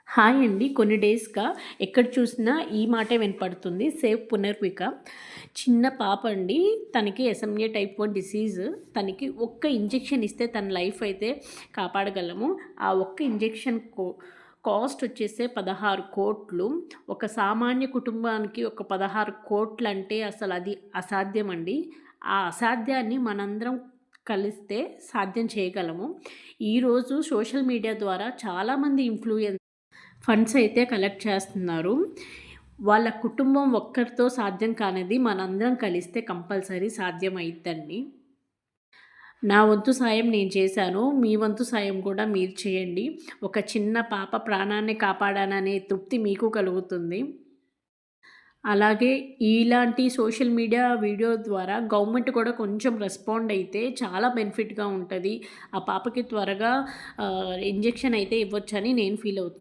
Hi అండి. కొన్ని డేస్‌గా ఎక్కడ చూసినా ఈ మాటే వినపడుతుంది. సేవ్ పునర్విక. చిన్న పాప అండి. తనకి ఎస్ఎంఏ టైప్ 1 డిసీజ్. తనకి ఒక్క ఇంజెక్షన్ ఇస్తే తన లైఫ్ అయితే కాపాడగలము. ఆ ఒక్క ఇంజెక్షన్ కాస్ట్ వచ్చేసే 16,00,00,000. ఒక సామాన్య కుటుంబానికి ఒక 16,00,00,000 అంటే అసలది అసాధ్యం అండి. ఆ అసాధ్యాన్ని మనందరం కలిస్తే సాధ్యం చేయగలము. ఈరోజు సోషల్ మీడియా ద్వారా చాలామంది ఫండ్స్ అయితే కలెక్ట్ చేస్తున్నారు. వాళ్ళ కుటుంబం ఒక్కరితో సాధ్యం కానిది మనందరం కలిస్తే కంపల్సరీ సాధ్యమైద్దండి. నా వంతు సాయం నేను చేశాను. మీ వంతు సాయం కూడా మీరు చేయండి. ఒక చిన్న పాప ప్రాణాన్ని కాపాడాననే తృప్తి మీకు కలుగుతుంది. అలాగే ఇలాంటి సోషల్ మీడియా వీడియో ద్వారా గవర్నమెంట్ కూడా కొంచెం రెస్పాండ్ అయితే చాలా బెనిఫిట్‌గా ఉంటది. ఆ పాపకి త్వరగా ఇంజెక్షన్ అయితే ఇవ్వొచ్చని నేను ఫీల్ అవుతున్నాను.